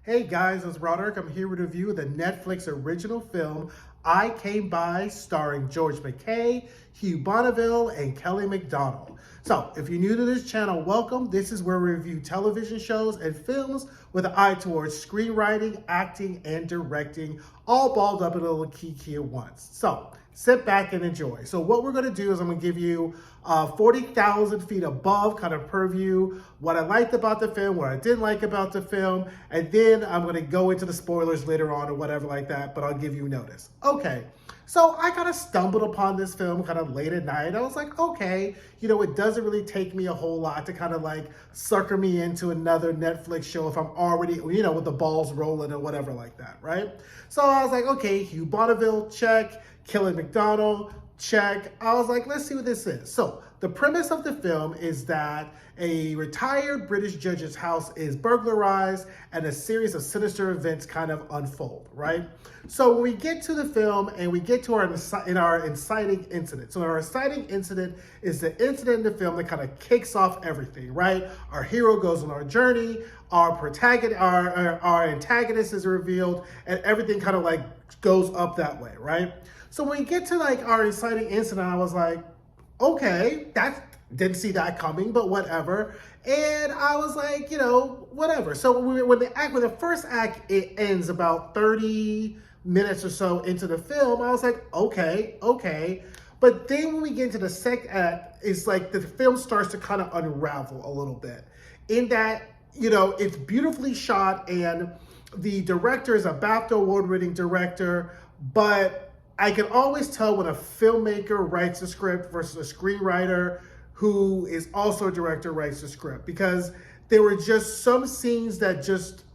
Hey guys, it's Roderick. I'm here with a review of the Netflix original film I Came By, starring George McKay, Hugh Bonneville, and Kelly MacDonald. So, if you're new to this channel, welcome. This is where we review television shows and films with an eye towards screenwriting, acting, and directing, all balled up in a little key at once. So, sit back and enjoy. So what we're going to do is I'm going to give you 40,000 feet above kind of purview, what I liked about the film, what I didn't like about the film, and then I'm going to go into the spoilers later on or whatever like that, but I'll give you notice. Okay, so I kind of stumbled upon this film kind of late at night. I was like, okay, you know, it doesn't really take me a whole lot to kind of like sucker me into another Netflix show if I'm already, you know, with the balls rolling or whatever like that, right? So I was like, okay, Hugh Bonneville, check. Kelly MacDonald, check. I was like, let's see what this is. So the premise of the film is that a retired British judge's house is burglarized and a series of sinister events kind of unfold, right? So when we get to the film and we get to our inciting incident. So our inciting incident is the incident in the film that kind of kicks off everything, right? Our hero goes on our journey, our protagonist, our antagonist is revealed, and everything kind of like goes up that way, right? So when we get to like our inciting incident, I was like, okay, didn't see that coming, but whatever. And I was like, you know, whatever. So when the first act, it ends about 30 minutes or so into the film, I was like, okay. But then when we get into the second act, it's like the film starts to kind of unravel a little bit in that, you know, it's beautifully shot and the director is a BAFTA award-winning director, but I can always tell when a filmmaker writes a script versus a screenwriter who is also a director writes a script, because there were just some scenes that just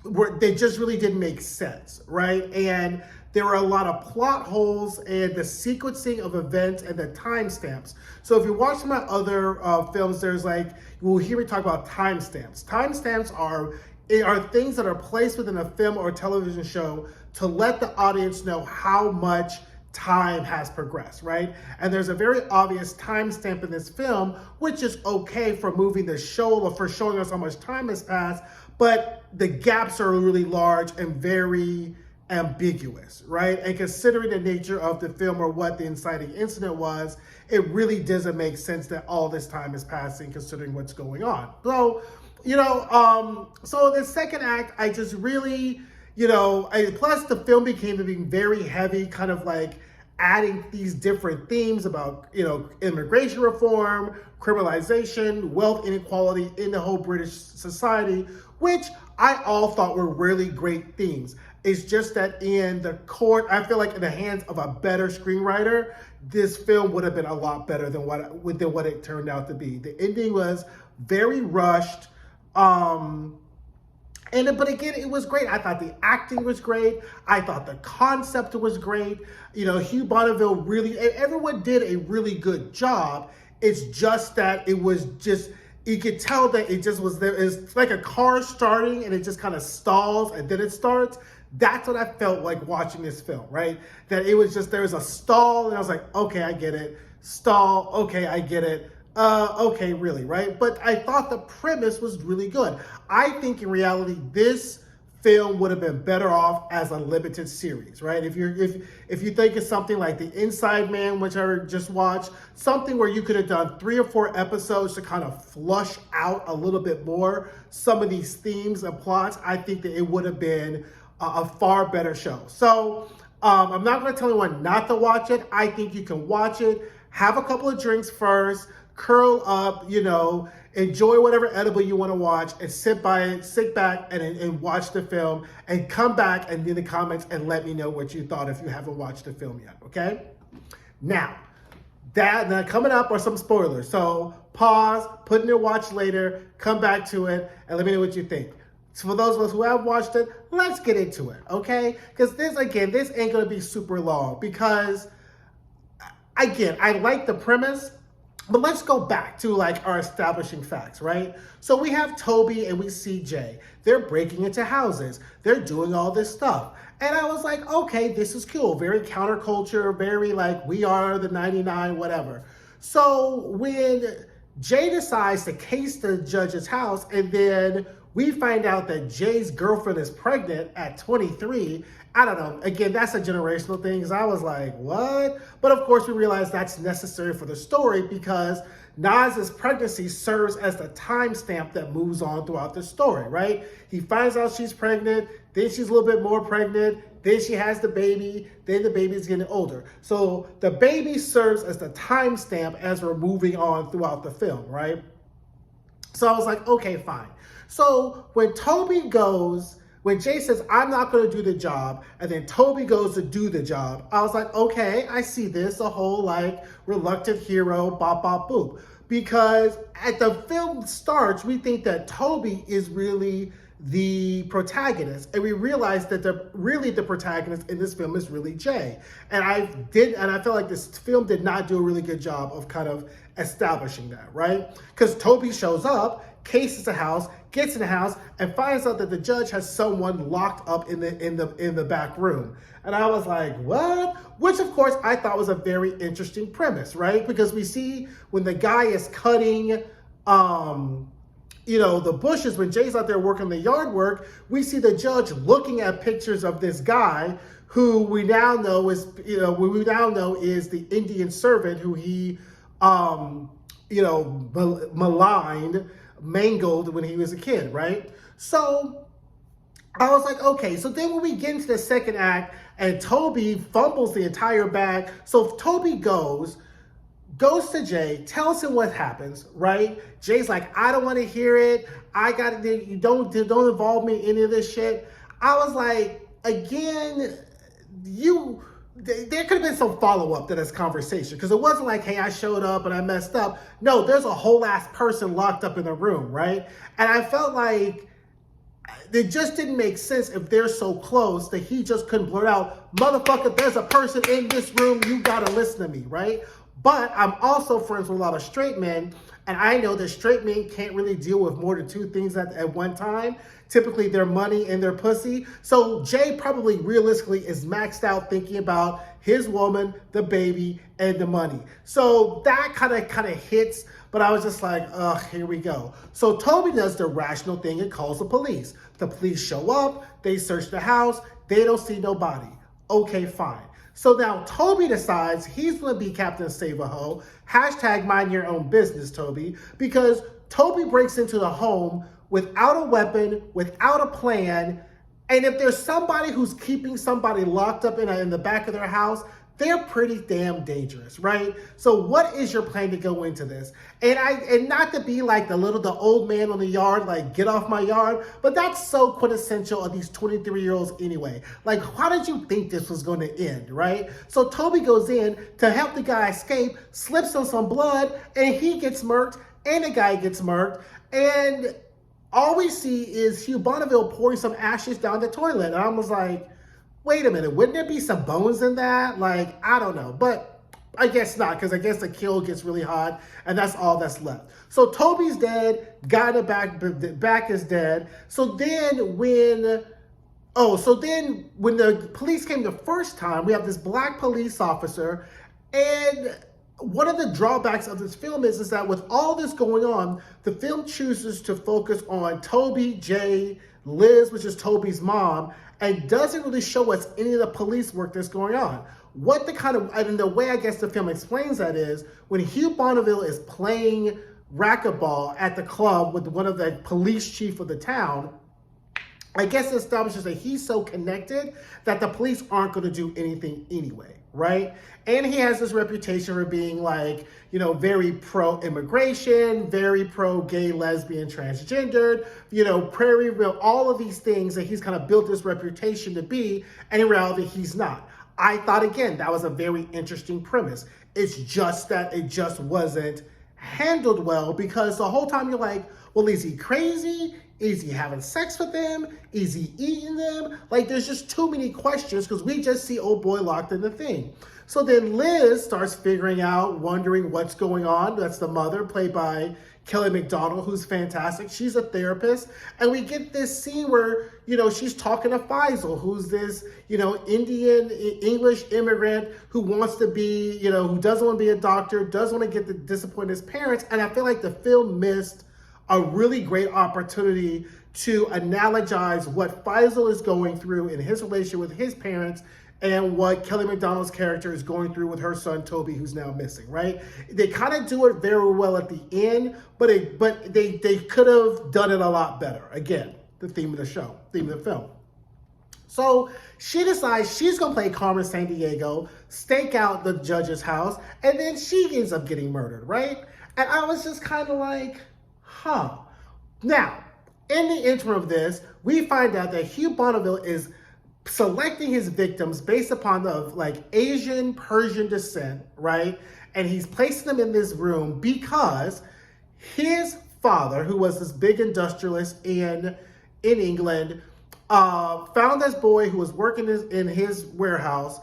really didn't make sense, right? And there were a lot of plot holes and the sequencing of events and the timestamps. So if you watch my other films, there's like, you will hear me talk about timestamps. Timestamps are things that are placed within a film or television show to let the audience know how much time has progressed, right? And there's a very obvious timestamp in this film, which is okay for moving the show or for showing us how much time has passed, but the gaps are really large and very ambiguous, right? And considering the nature of the film or what the inciting incident was, it really doesn't make sense that all this time is passing considering what's going on. So, you know, so the second act, I just really, you know, plus the film became very heavy, kind of like adding these different themes about, you know, immigration reform, criminalization, wealth inequality in the whole British society, which I all thought were really great themes. It's just that in the court, I feel like in the hands of a better screenwriter, this film would have been a lot better than what it turned out to be. The ending was very rushed. But again, it was great. I thought the acting was great. I thought the concept was great. You know, Hugh Bonneville everyone did a really good job. It's just that it was just, you could tell that it just was there. It's like a car starting and it just kind of stalls and then it starts. That's what I felt like watching this film, right? That it was just, there was a stall and I was like, okay, I get it. Stall, okay, I get it. Okay, really, right? But I thought the premise was really good. I think in reality, this film would have been better off as a limited series, right? If you think of something like The Inside Man, which I just watched, something where you could have done 3 or 4 episodes to kind of flush out a little bit more some of these themes and plots, I think that it would have been a far better show. So I'm not going to tell anyone not to watch it. I think you can watch it, have a couple of drinks first, curl up, you know, enjoy whatever edible you want to watch and sit back and watch the film and come back and in the comments and let me know what you thought if you haven't watched the film yet, okay? Now coming up are some spoilers. So pause, put in your watch later, come back to it and let me know what you think. So for those of us who have watched it, let's get into it, okay? Because this ain't gonna be super long because, again, I like the premise. But let's go back to like our establishing facts, right? So we have Toby and we see Jay. They're breaking into houses. They're doing all this stuff. And I was like, okay, this is cool. Very counterculture, very like we are the 99, whatever. So when Jay decides to case the judge's house and then we find out that Jay's girlfriend is pregnant at 23. I don't know. Again, that's a generational thing. Because I was like, what? But of course, we realize that's necessary for the story because Naz's pregnancy serves as the timestamp that moves on throughout the story, right? He finds out she's pregnant, then she's a little bit more pregnant, then she has the baby, then the baby's getting older. So the baby serves as the timestamp as we're moving on throughout the film, right? So I was like, okay, fine. So when Jay says, I'm not going to do the job, and then Toby goes to do the job, I was like, okay, I see this, a whole like reluctant hero, bop, bop, boop. Because at the film starts, we think that Toby is really the protagonist, and we realize that the protagonist in this film is really Jay. And I feel like this film did not do a really good job of kind of establishing that, right? Because Toby shows up, cases the house, gets in the house, and finds out that the judge has someone locked up in the back room. And I was like, what? Which of course I thought was a very interesting premise, right? Because we see when the guy is cutting the bushes, when Jay's out there working the yard work, we see the judge looking at pictures of this guy who we now know is the Indian servant who he maligned, mangled when he was a kid, right? So I was like, okay. So then when we get into the second act and Toby fumbles the entire bag, so Toby goes to Jay, tells him what happens, right? Jay's like, I don't want to hear it. You don't involve me in any of this shit. I was like, again, there could have been some follow-up to this conversation, because it wasn't like, hey, I showed up and I messed up. No, there's a whole ass person locked up in the room, right? And I felt like it just didn't make sense if they're so close that he just couldn't blurt out, motherfucker, there's a person in this room, you gotta listen to me, right? But I'm also friends with a lot of straight men, and I know that straight men can't really deal with more than two things at one time. Typically their money and their pussy. So Jay probably realistically is maxed out thinking about his woman, the baby, and the money. So that kind of hits, but I was just like, ugh, here we go. So Toby does the rational thing and calls the police. The police show up, they search the house, they don't see nobody. Okay, fine. So now Toby decides he's going to be Captain Save-A-Ho. Hashtag mind your own business, Toby. Because Toby breaks into the home without a weapon, without a plan. And if there's somebody who's keeping somebody locked up in the back of their house, they're pretty damn dangerous, right? So what is your plan to go into this? And not to be like the old man on the yard, like get off my yard, but that's so quintessential of these 23-year-olds anyway. Like, how did you think this was going to end, right? So Toby goes in to help the guy escape, slips on some blood, and he gets murked, and the guy gets murked, and all we see is Hugh Bonneville pouring some ashes down the toilet. And I was like, wait a minute, wouldn't there be some bones in that? Like, I don't know, but I guess not, because I guess the kill gets really hot, and that's all that's left. So Toby's dead, guy in the back is dead. So then when the police came the first time, we have this black police officer, and one of the drawbacks of this film is that with all this going on, the film chooses to focus on Toby, Jay, Liz, which is Toby's mom, and doesn't really show us any of the police work that's going on. And the way I guess the film explains that is when Hugh Bonneville is playing racquetball at the club with one of the police chief of the town, I guess it establishes that he's so connected that the police aren't going to do anything anyway, right? And he has this reputation for being like, very pro-immigration, very pro-gay, lesbian, transgendered, prairie real, all of these things that he's kind of built this reputation to be, and in reality, he's not. I thought, again, that was a very interesting premise. It's just that it just wasn't handled well, because the whole time you're like, well, is he crazy? Is he having sex with them? Is he eating them? Like, there's just too many questions because we just see old boy locked in the thing. So then Liz starts figuring out, wondering what's going on. That's the mother, played by Kelly McDonald, who's fantastic. She's a therapist. And we get this scene where, she's talking to Faisal, who's this, Indian, English immigrant who wants to be, who doesn't want to be a doctor, doesn't want to disappoint his parents. And I feel like the film missed a really great opportunity to analogize what Faisal is going through in his relationship with his parents and what Kelly Macdonald's character is going through with her son Toby, who's now missing, right? They kind of do it very well at the end, but they could have done it a lot better. Again, the theme of the show, theme of the film. So she decides she's going to play Carmen Sandiego, stake out the judge's house, and then she ends up getting murdered, right? And I was just kind of like, huh. Now, in the interim of this, we find out that Hugh Bonneville is selecting his victims based upon the Asian Persian descent, right? And he's placing them in this room because his father, who was this big industrialist in England, found this boy who was working in his warehouse,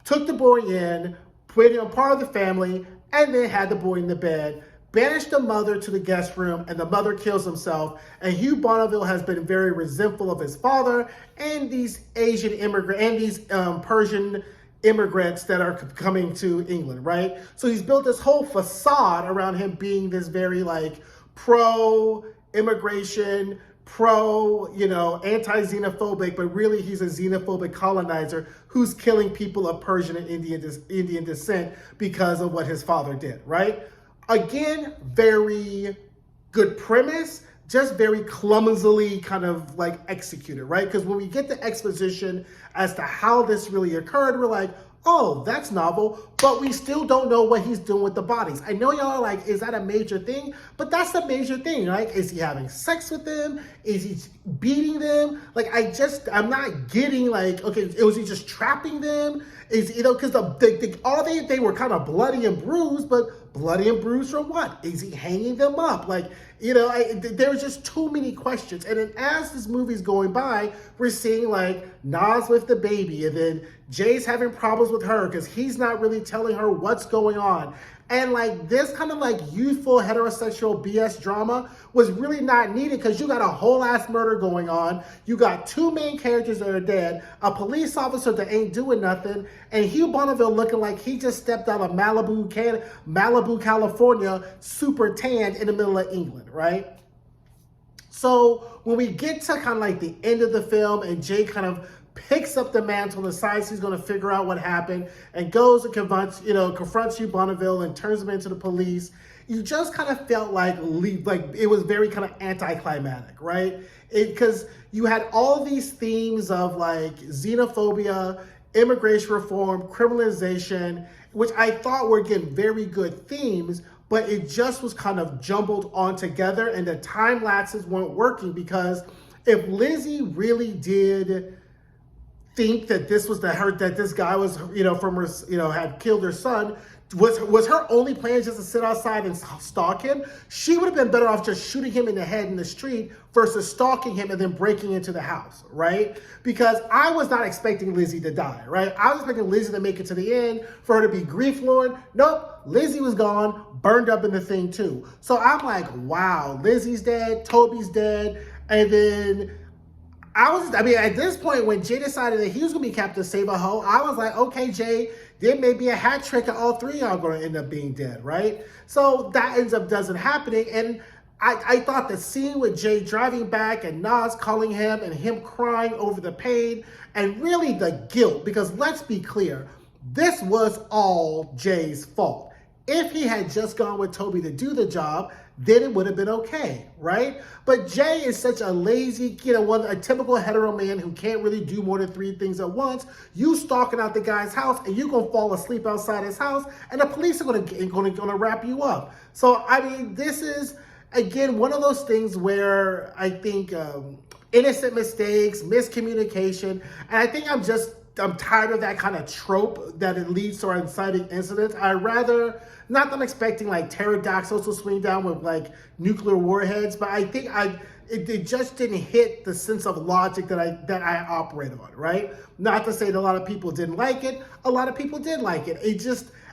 took the boy in, made him part of the family, and then had the boy in the bed, banished the mother to the guest room, and the mother kills himself. And Hugh Bonneville has been very resentful of his father and these Asian immigrant and these Persian immigrants that are coming to England, right? So he's built this whole facade around him being this very pro-immigration, anti-xenophobic, but really he's a xenophobic colonizer who's killing people of Persian and Indian descent because of what his father did, right? Again, very good premise, just very clumsily kind of executed, right? Because when we get the exposition as to how this really occurred, we're like, oh, that's novel, but we still don't know what he's doing with the bodies. I know y'all are like, is that a major thing? But that's the major thing, right? Is he having sex with them? Is he beating them? I'm not getting okay, was he just trapping them? Is, because they were kind of bloody and bruised, but bloody and bruised from what? Is he hanging them up? There was just too many questions. And then as this movie's going by, we're seeing Nas with the baby, and then Jay's having problems with her because he's not really telling her what's going on. And this kind of youthful heterosexual BS drama was really not needed because you got a whole ass murder going on. You got two main characters that are dead, a police officer that ain't doing nothing, and Hugh Bonneville looking like he just stepped out of Malibu, California, super tanned in the middle of England, right? So when we get to kind of the end of the film and Jay kind of picks up the mantle and decides he's going to figure out what happened and goes and confronts Hugh Bonneville and turns him into the police, you just kind of felt like it was very kind of anticlimactic, right? Because you had all these themes of xenophobia, immigration reform, criminalization, which I thought were, again, very good themes, but it just was kind of jumbled on together and the time lapses weren't working because if Lizzie really did think that this was that this guy was, from her, had killed her son, was her only plan just to sit outside and stalk him? She would have been better off just shooting him in the head in the street versus stalking him and then breaking into the house, right? Because I was not expecting Lizzie to die, right? I was expecting Lizzie to make it to the end, for her to be grief-lorn. Nope, Lizzie was gone, burned up in the thing too. So I'm like, wow, Lizzie's dead, Toby's dead, and then at this point, when Jay decided that he was going to be Captain Save-A-Ho, I was like, okay, Jay, there may be a hat trick and all three of y'all going to end up being dead, right? So that doesn't happening. And I thought the scene with Jay driving back and Nas calling him and him crying over the pain and really the guilt, because let's be clear, this was all Jay's fault. If he had just gone with Toby to do the job, then it would have been okay, right? But Jay is such a lazy, a typical hetero man who can't really do more than three things at once. You stalking out the guy's house and you're going to fall asleep outside his house and the police are going to wrap you up. So, this is, again, one of those things where I think innocent mistakes, miscommunication, and I think I'm tired of that kind of trope that it leads to our inciting incidents. Not that I'm expecting pterodactyls to swing down with nuclear warheads, but I think it just didn't hit the sense of logic that I operate on, right? Not to say that a lot of people didn't like it. A lot of people did like it.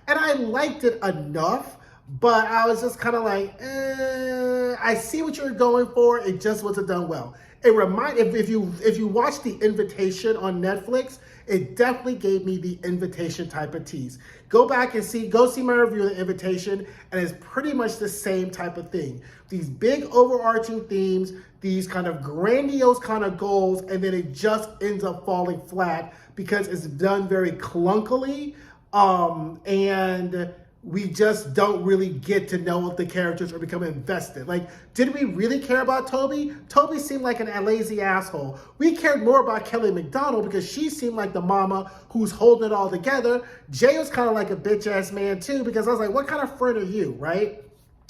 And I liked it enough, but I was just kind of I see what you're going for. It just wasn't done well. if you watch The Invitation on Netflix, it definitely gave me the Invitation type of tease. Go back and go see my review of The Invitation, and it's pretty much the same type of thing. These big overarching themes, these kind of grandiose kind of goals, and then it just ends up falling flat because it's done very clunkily, and we just don't really get to know if the characters or become invested. Like, did we really care about Toby? Toby seemed like a lazy asshole. We cared more about Kelly McDonald because she seemed like the mama who's holding it all together. Jay was kind of like a bitch-ass man too, because I was like, what kind of friend are you, right?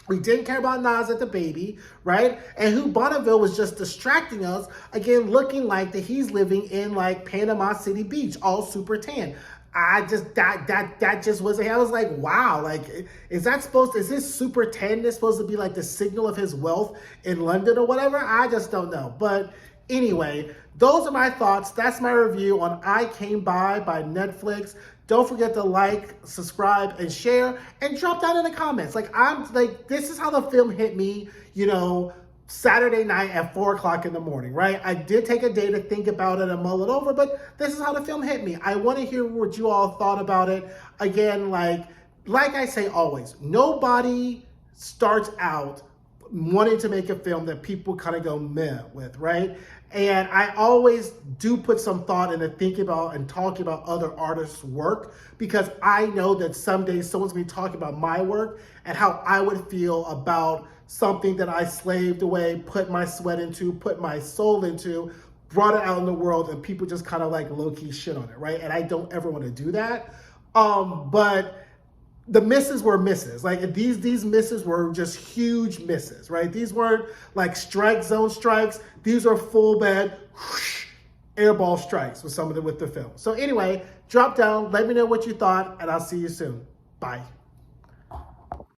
We didn't care about Nas at the baby, right? And who Bonneville was just distracting us, again, looking like that he's living in like Panama City Beach, all super tan. That just wasn't, I was like, wow, like, is this super tanness supposed to be like the signal of his wealth in London or whatever? I just don't know. But anyway, those are my thoughts. That's my review on I Came By Netflix. Don't forget to like, subscribe, and share, and drop down in the comments. This is how the film hit me, Saturday night at 4 o'clock in the morning, right? I did take a day to think about it and mull it over, but this is how the film hit me. I want to hear what you all thought about it. Again, like I say always, nobody starts out wanting to make a film that people kind of go meh with, right? And I always do put some thought into thinking about and talking about other artists' work, because I know that someday someone's going to be talking about my work and how I would feel about something that I slaved away, put my sweat into, put my soul into, brought it out in the world, and people just kind of like low-key shit on it, right? And I don't ever want to do that. But the misses were misses. Like these misses were just huge misses, right? These weren't like strike zone strikes. These are full bed whoosh, airball strikes with some of them with the film. So anyway, drop down, let me know what you thought, and I'll see you soon. Bye.